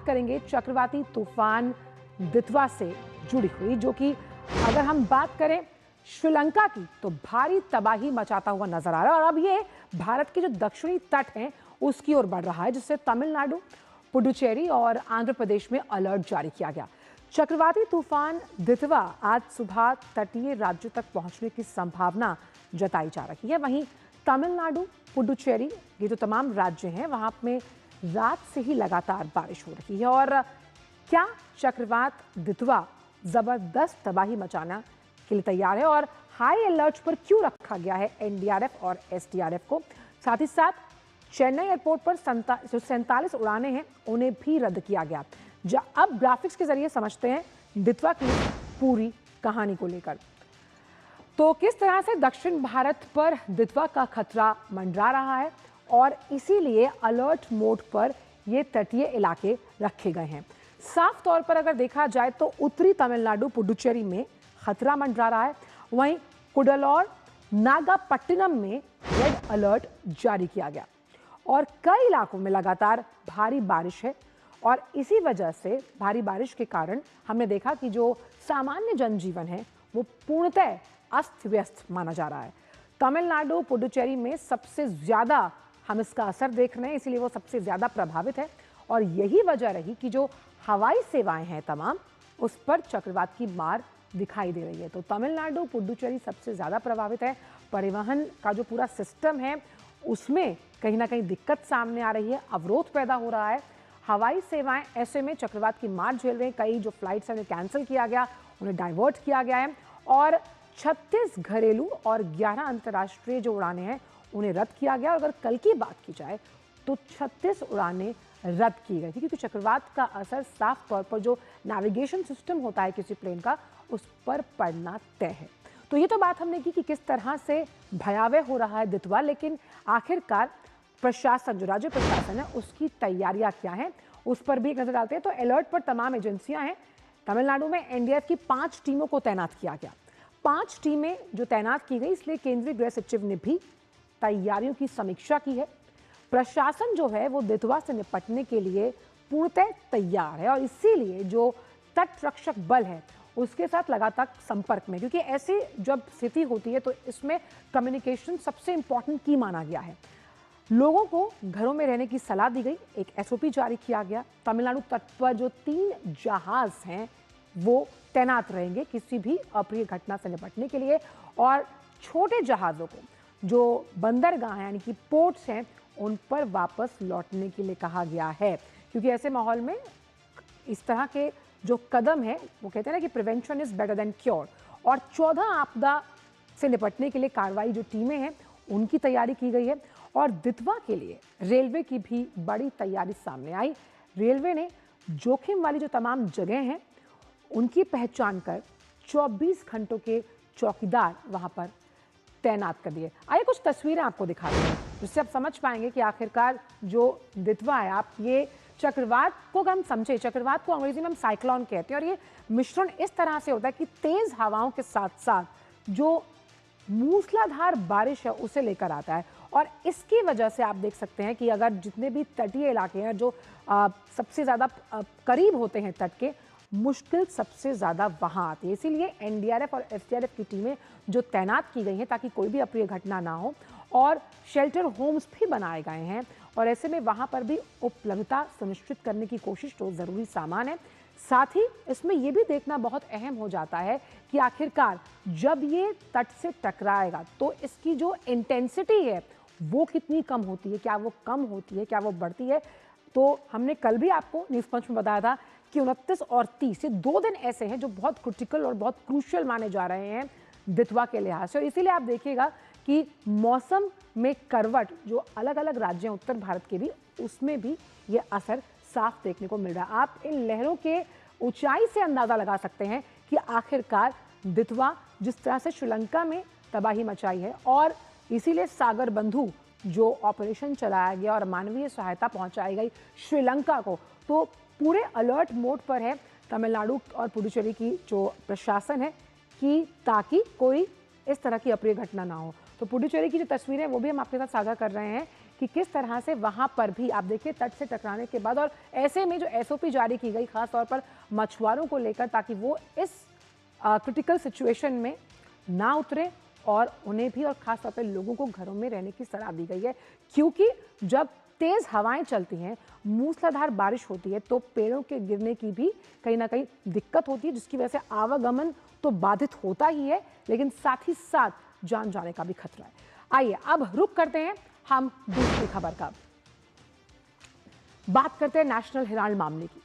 करेंगे चक्रवाती तूफान दितवा से जुड़ी हुई, जो कि अगर हम बात करें श्रीलंका की तो भारी तबाही मचाता हुआ नजर आ रहा है और अब ये भारत के जो दक्षिणी तट हैं उसकी ओर बढ़ रहा है, जिससे तमिलनाडु, पुडुचेरी और आंध्र प्रदेश में अलर्ट जारी किया गया। चक्रवाती तूफान दितवा आज सुबह तटीय राज्यों तक पहुंचने की संभावना जताई जा रही है। वहीं तमिलनाडु, पुडुचेरी, ये जो तमाम राज्य हैं वहां में रात से ही लगातार बारिश हो रही है। और क्या चक्रवात दितवा जबरदस्त तबाही मचाना के लिए तैयार है और हाई अलर्ट पर क्यों रखा गया है एनडीआरएफ और एसडीआरएफ को? साथ ही साथ चेन्नई एयरपोर्ट पर 47 उड़ानें हैं उन्हें भी रद्द किया गया। अब ग्राफिक्स के जरिए समझते हैं दितवा की पूरी कहानी को लेकर। तो किस तरह से दक्षिण भारत पर दितवा का खतरा मंडरा रहा है और इसीलिए अलर्ट मोड पर ये तटीय इलाके रखे गए हैं। साफ तौर पर अगर देखा जाए तो उत्तरी तमिलनाडु, पुडुचेरी में खतरा मंडरा रहा है, वहीं कुडलोर, नागापट्टिनम में रेड अलर्ट जारी किया गया और कई इलाकों में लगातार भारी बारिश है। और इसी वजह से भारी बारिश के कारण हमने देखा कि जो सामान्य जनजीवन है वो पूर्णतः अस्त व्यस्त माना जा रहा है। तमिलनाडु, पुडुचेरी में सबसे ज्यादा हम इसका असर देख रहे हैं, इसीलिए वो सबसे ज्यादा प्रभावित है और यही वजह रही कि जो हवाई सेवाएं हैं तमाम, उस पर चक्रवात की मार दिखाई दे रही है। तो तमिलनाडु, पुडुचेरी सबसे ज्यादा प्रभावित है। परिवहन का जो पूरा सिस्टम है उसमें कहीं ना कहीं दिक्कत सामने आ रही है, अवरोध पैदा हो रहा है। हवाई सेवाएं ऐसे में चक्रवात की मार झेल रहे हैं। कई जो फ्लाइट्स हैं कैंसिल किया गया, उन्हें डाइवर्ट किया गया है और 36 घरेलू और 11 अंतर्राष्ट्रीय जो उड़ानें हैं उन्हें रद्द किया गया। अगर कल की बात की जाए तो 36 उड़ानें रद्द की गई थी, क्योंकि चक्रवात का असर साफ तौर पर जो नेविगेशन सिस्टम होता है किसी प्लेन का उस पर पड़ना तय है। तो ये तो बात हमने की कि किस तरह से भयावह हो रहा है दितवा, लेकिन आखिरकार प्रशासन, जो राज्य प्रशासन है, उसकी तैयारियां क्या हैं उस पर भी एक नजर डालते हैं। तो अलर्ट पर तमाम एजेंसियां हैं। तमिलनाडु में एनडीआरएफ की 5 टीमों को तैनात किया गया। 5 टीमें जो तैनात की गई, इसलिए केंद्रीय गृह सचिव ने भी तैयारियों की समीक्षा की है। प्रशासन जो है वो दितवा से निपटने के लिए पूर्णतः तैयार है और इसीलिए जो तट रक्षक बल है उसके साथ लगातार संपर्क में, क्योंकि ऐसी जब स्थिति होती है तो इसमें कम्युनिकेशन सबसे इंपॉर्टेंट की माना गया है। लोगों को घरों में रहने की सलाह दी गई, एक एसओपी जारी किया गया। तमिलनाडु तट पर जो 3 जहाज हैं वो तैनात रहेंगे किसी भी अप्रिय घटना से निपटने के लिए और छोटे जहाज़ों को जो बंदरगाह यानी कि पोर्ट्स हैं उन पर वापस लौटने के लिए कहा गया है, क्योंकि ऐसे माहौल में इस तरह के जो कदम है वो कहते हैं ना कि prevention is better than cure. और 14 आपदा से निपटने के लिए कार्रवाई जो टीमें हैं उनकी तैयारी की गई है और दितवा के लिए रेलवे की भी बड़ी तैयारी सामने आई। रेलवे ने जोखिम वाली जो तमाम जगह हैं उनकी पहचान कर 24 घंटों के चौकीदार वहां पर तैनात कर दिए। आइए कुछ तस्वीरें आपको दिखाते हैं जिससे आप समझ पाएंगे कि आखिरकार जो दितवा है, आप ये चक्रवात को हम समझे, चक्रवात को अंग्रेजी में हम साइक्लोन कहते हैं और ये मिश्रण इस तरह से होता है कि तेज हवाओं के साथ साथ जो मूसलाधार बारिश है उसे लेकर आता है। और इसकी वजह से आप देख सकते हैं कि अगर जितने भी तटीय इलाके हैं जो सबसे ज़्यादा करीब होते हैं तट के, मुश्किल सबसे ज़्यादा वहाँ आती है। इसीलिए एनडीआरएफ और एसडीआरएफ की टीमें जो तैनात की गई हैं ताकि कोई भी अप्रिय घटना ना हो, और शेल्टर होम्स भी बनाए गए हैं और ऐसे में वहाँ पर भी उपलब्धता सुनिश्चित करने की कोशिश, तो ज़रूरी सामान है। साथ ही इसमें यह भी देखना बहुत अहम हो जाता है कि आखिरकार जब ये तट से टकराएगा तो इसकी जो इंटेंसिटी है वो कितनी कम होती है, क्या वो कम होती है, क्या वो बढ़ती है। तो हमने कल भी आपको न्यूज़ पंच में बताया था कि 29 और 30 ये 2 दिन ऐसे हैं जो बहुत क्रिटिकल और बहुत क्रूशियल माने जा रहे हैं दितवा के लिहाज से। और इसीलिए आप देखिएगा कि मौसम में करवट जो अलग अलग राज्य हैं उत्तर भारत के भी, उसमें भी ये असर साफ देखने को मिल रहा है। आप इन लहरों के ऊंचाई से अंदाजा लगा सकते हैं कि आखिरकार दितवा जिस तरह से श्रीलंका में तबाही मचाई है और इसीलिए सागर बंधु जो ऑपरेशन चलाया गया और मानवीय सहायता पहुंचाई गई श्रीलंका को, तो पूरे अलर्ट मोड पर है तमिलनाडु और पुडुचेरी की जो प्रशासन है कि ताकि कोई इस तरह की अप्रिय घटना ना हो। तो पुडुचेरी की जो तस्वीरें वो भी हम आपके साथ साझा कर रहे हैं कि किस तरह से वहां पर भी आप देखिए तट से टकराने के बाद और ऐसे में जो एसओपी जारी की गई खास तौर पर मछुआरों को लेकर ताकि वो इस क्रिटिकल सिचुएशन में ना उतरे और उन्हें भी और खास तौर पर लोगों को घरों में रहने की सलाह दी गई है, क्योंकि जब तेज हवाएं चलती हैं, मूसलाधार बारिश होती है तो पेड़ों के गिरने की भी कहीं ना कहीं दिक्कत होती है, जिसकी वजह से आवागमन तो बाधित होता ही है, लेकिन साथ ही साथ जान जाने का भी खतरा है। आइए अब रुक करते हैं हम दूसरी खबर का। बात करते हैं नेशनल हेराल्ड मामले की।